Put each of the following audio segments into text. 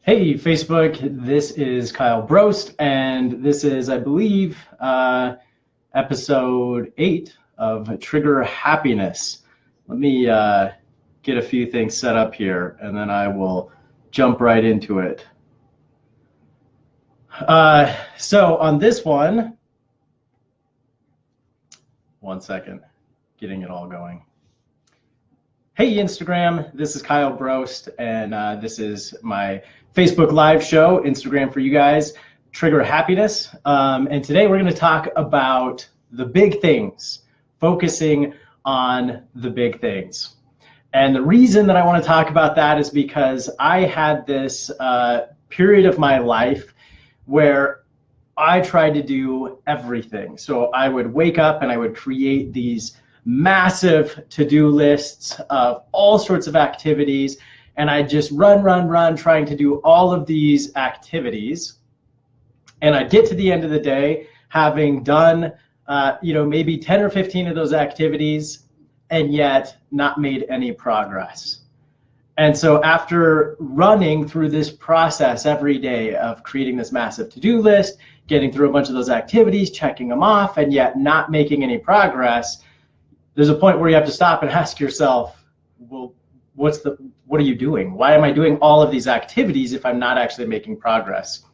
Hey, Facebook, this is Kyle Brost, and this is, I believe, episode 8 of Trigger Happiness. Let me get a few things set up here, and then I will jump right into it. So on this one second, getting it all going. Hey, Instagram, this is Kyle Brost, and this is my Facebook Live show, Instagram for you guys, Trigger Happiness. And today we're going to talk about the big things, focusing on the big things. And the reason that I want to talk about that is because I had this period of my life where I tried to do everything. So I would wake up and I would create these massive to-do lists of all sorts of activities, and I'd just run trying to do all of these activities. And I'd get to the end of the day having done maybe 10 or 15 of those activities and yet not made any progress. And so after running through this process every day of creating this massive to-do list, getting through a bunch of those activities, checking them off, and yet not making any progress, there's a point where you have to stop and ask yourself, well, what are you doing? Why am I doing all of these activities if I'm not actually making progress?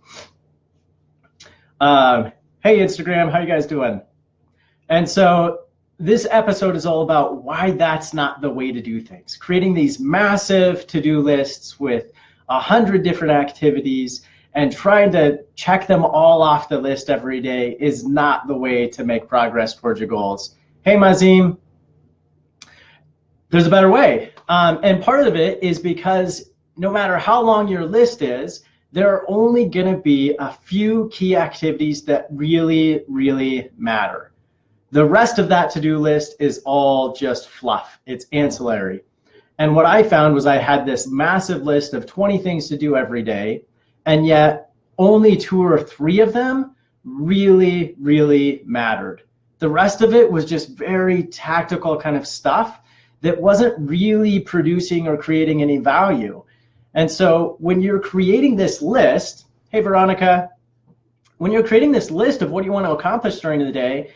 Hey, Instagram, how you guys doing? And so this episode is all about why that's not the way to do things. Creating these massive to-do lists with 100 different activities and trying to check them all off the list every day is not the way to make progress towards your goals. Hey, Mazim. There's a better way. And part of it is because no matter how long your list is, there are only going to be a few key activities that really, really matter. The rest of that to-do list is all just fluff. It's ancillary. And what I found was I had this massive list of 20 things to do every day, and yet only 2 or 3 of them really, really mattered. The rest of it was just very tactical kind of stuff that wasn't really producing or creating any value. And so when you're creating this list, hey Veronica, when you're creating this list of what you want to accomplish during the day,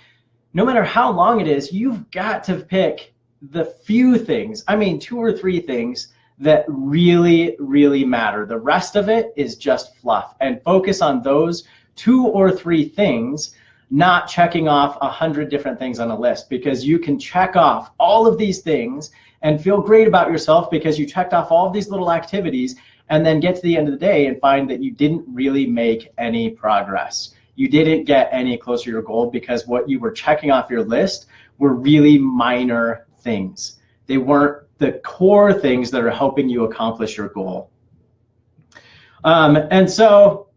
no matter how long it is, you've got to pick the few things, 2 or 3 things that really, really matter. The rest of it is just fluff, and focus on those 2 or 3 things, not checking off 100 different things on a list, because you can check off all of these things and feel great about yourself because you checked off all of these little activities, and then get to the end of the day and find that you didn't really make any progress. You didn't get any closer to your goal because what you were checking off your list were really minor things. They weren't the core things that are helping you accomplish your goal. And so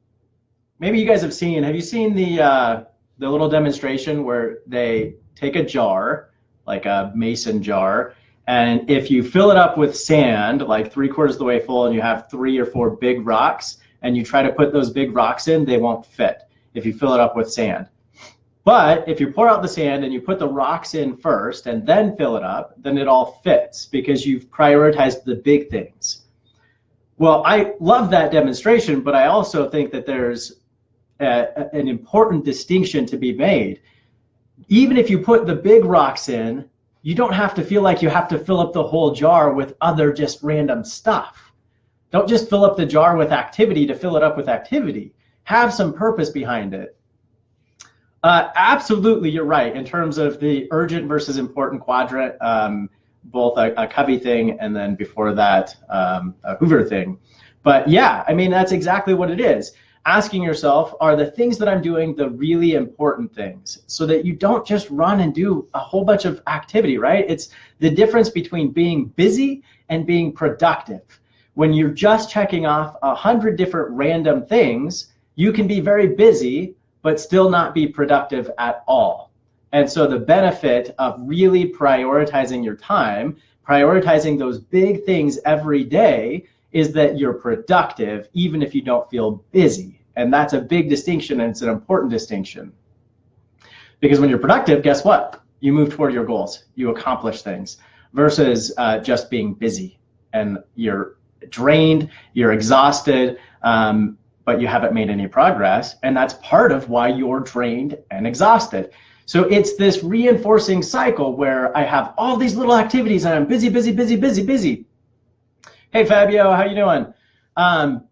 maybe you guys have you seen the little demonstration where they take a jar, like a mason jar, and if you fill it up with sand, like 3/4 of the way full, and you have 3 or 4 big rocks, and you try to put those big rocks in, they won't fit if you fill it up with sand. But if you pour out the sand and you put the rocks in first and then fill it up, then it all fits because you've prioritized the big things. Well, I love that demonstration, but I also think that there's an important distinction to be made. Even if you put the big rocks in, you don't have to feel like you have to fill up the whole jar with other just random stuff. Don't just fill up the jar with activity to fill it up with activity. Have some purpose behind it. Absolutely, you're right in terms of the urgent versus important quadrant, both a Covey thing and then before that a Hoover thing. But yeah, that's exactly what it is. Asking yourself, are the things that I'm doing the really important things, so that you don't just run and do a whole bunch of activity, right? It's the difference between being busy and being productive. When you're just checking off 100 different random things, you can be very busy but still not be productive at all. And so the benefit of really prioritizing your time, prioritizing those big things every day, is that you're productive even if you don't feel busy. And that's a big distinction, and it's an important distinction. Because when you're productive, guess what? You move toward your goals, you accomplish things, versus just being busy and you're drained, you're exhausted, but you haven't made any progress, and that's part of why you're drained and exhausted. So it's this reinforcing cycle where I have all these little activities and I'm busy, busy, busy, busy, busy. Hey Fabio, how you doing?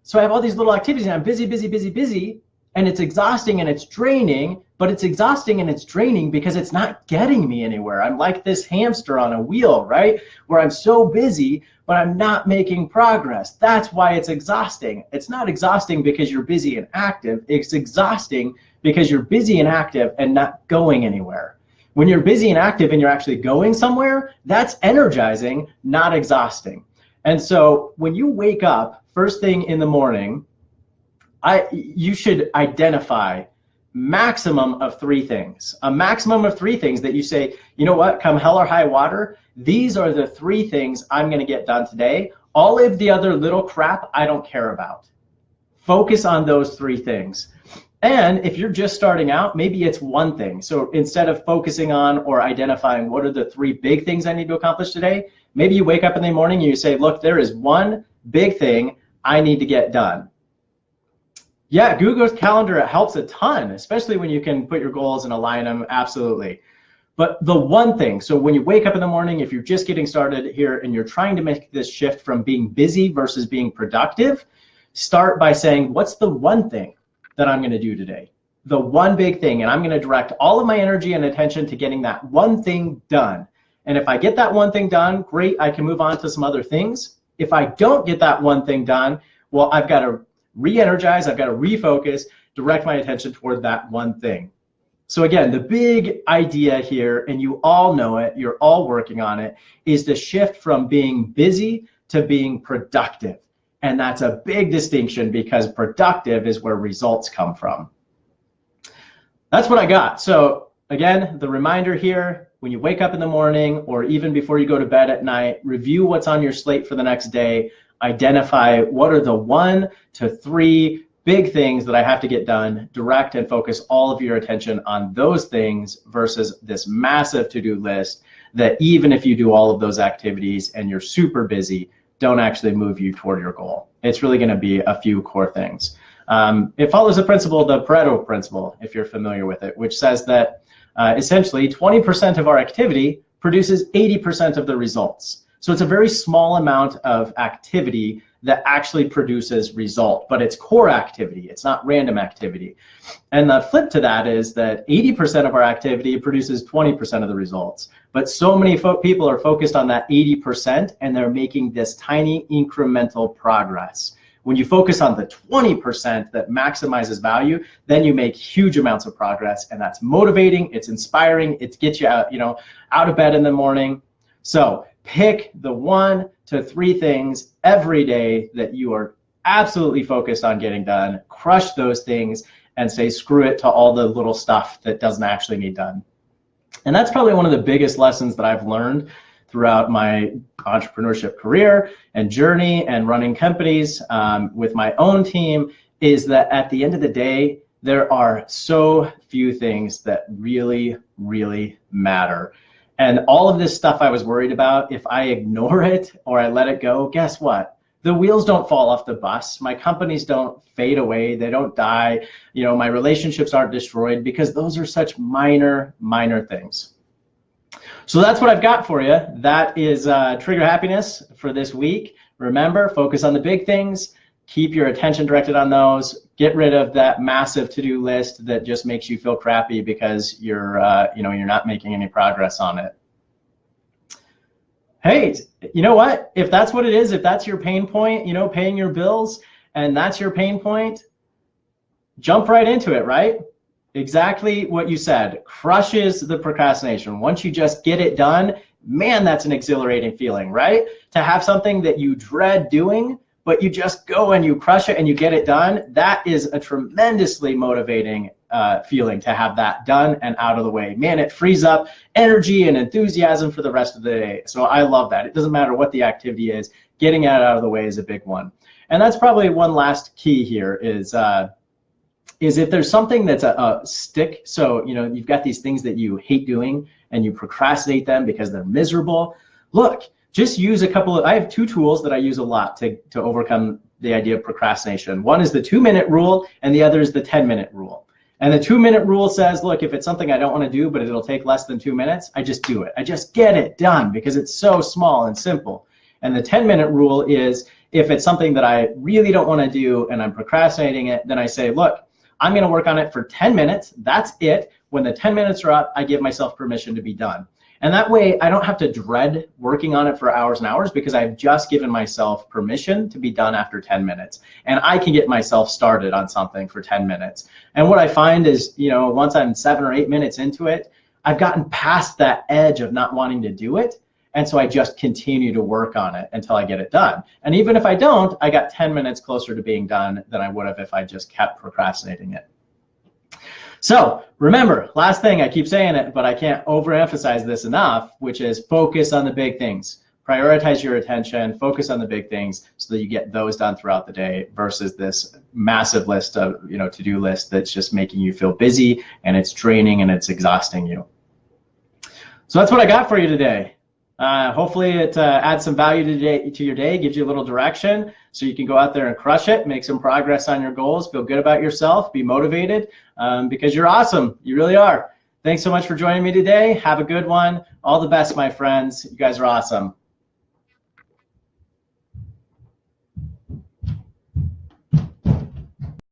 So I have all these little activities and I'm busy, busy, busy, busy, and it's exhausting and it's draining, but it's exhausting and it's draining because it's not getting me anywhere. I'm like this hamster on a wheel, right? Where I'm so busy, but I'm not making progress. That's why it's exhausting. It's not exhausting because you're busy and active. It's exhausting because you're busy and active and not going anywhere. When you're busy and active and you're actually going somewhere, that's energizing, not exhausting. And so when you wake up first thing in the morning, you should identify maximum of 3 things. A maximum of 3 things that you say, you know what, come hell or high water, these are the 3 things I'm gonna get done today. All of the other little crap I don't care about. Focus on those 3 things. And if you're just starting out, maybe it's 1 thing. So instead of focusing on or identifying what are the 3 big things I need to accomplish today, maybe you wake up in the morning and you say, look, there is 1 big thing I need to get done. Yeah, Google Calendar, it helps a ton, especially when you can put your goals and align them, absolutely. But the 1 thing, so when you wake up in the morning, if you're just getting started here and you're trying to make this shift from being busy versus being productive, start by saying, what's the 1 thing that I'm gonna do today? The 1 big thing, and I'm gonna direct all of my energy and attention to getting that 1 thing done. And if I get that 1 thing done, great, I can move on to some other things. If I don't get that 1 thing done, well, I've got to re-energize, I've got to refocus, direct my attention toward that 1 thing. So again, the big idea here, and you all know it, you're all working on it, is the shift from being busy to being productive. And that's a big distinction because productive is where results come from. That's what I got. So again, the reminder here, when you wake up in the morning or even before you go to bed at night, review what's on your slate for the next day. Identify what are the 1 to 3 big things that I have to get done, direct and focus all of your attention on those things versus this massive to-do list that even if you do all of those activities and you're super busy, don't actually move you toward your goal. It's really gonna be a few core things. It follows the principle, the Pareto principle, if you're familiar with it, which says that essentially 20% of our activity produces 80% of the results. So it's a very small amount of activity that actually produces result, but it's core activity, it's not random activity. And the flip to that is that 80% of our activity produces 20% of the results. But so many people are focused on that 80% and they're making this tiny incremental progress. When you focus on the 20% that maximizes value, then you make huge amounts of progress, and that's motivating, it's inspiring, it gets you out, out of bed in the morning. So pick the 1 to 3 things every day that you are absolutely focused on getting done, crush those things, and say screw it to all the little stuff that doesn't actually need done. And that's probably one of the biggest lessons that I've learned throughout my entrepreneurship career and journey and running companies with my own team, is that at the end of the day, there are so few things that really, really matter. And all of this stuff I was worried about, if I ignore it or I let it go, guess what? The wheels don't fall off the bus. My companies don't fade away. They don't die. My relationships aren't destroyed because those are such minor, minor things. So that's what I've got for you. That is Trigger Happiness for this week. Remember, focus on the big things. Keep your attention directed on those. Get rid of that massive to-do list that just makes you feel crappy because you're not making any progress on it. Hey, you know what? If that's what it is, if that's your pain point, paying your bills, and that's your pain point, jump right into it, right? Exactly what you said. Crushes the procrastination. Once you just get it done, man, that's an exhilarating feeling, right? To have something that you dread doing, but you just go and you crush it and you get it done, that is a tremendously motivating feeling to have that done and out of the way. Man, it frees up energy and enthusiasm for the rest of the day. So I love that. It doesn't matter what the activity is, getting it out of the way is a big one. And that's probably one last key here is if there's something that's a stick, so you've got these things that you hate doing and you procrastinate them because they're miserable, look, just use a couple of, I have 2 tools that I use a lot to overcome the idea of procrastination. One is the 2-minute rule, and the other is the 10-minute rule. And the 2-minute rule says, look, if it's something I don't want to do, but it'll take less than 2 minutes, I just do it. I just get it done because it's so small and simple. And the 10-minute rule is, if it's something that I really don't want to do and I'm procrastinating it, then I say, look, I'm going to work on it for 10 minutes. That's it. When the 10 minutes are up, I give myself permission to be done. And that way I don't have to dread working on it for hours and hours, because I've just given myself permission to be done after 10 minutes. And I can get myself started on something for 10 minutes. And what I find is, once I'm 7 or 8 minutes into it, I've gotten past that edge of not wanting to do it. And so I just continue to work on it until I get it done. And even if I don't, I got 10 minutes closer to being done than I would have if I just kept procrastinating it. So remember, last thing, I keep saying it, but I can't overemphasize this enough, which is focus on the big things. Prioritize your attention, focus on the big things so that you get those done throughout the day, versus this massive list of, to-do list that's just making you feel busy, and it's draining and it's exhausting you. So that's what I got for you today. Hopefully it adds some value to your day, gives you a little direction so you can go out there and crush it, make some progress on your goals, feel good about yourself, be motivated, because you're awesome. You really are. Thanks so much for joining me today. Have a good one. All the best, my friends. You guys are awesome.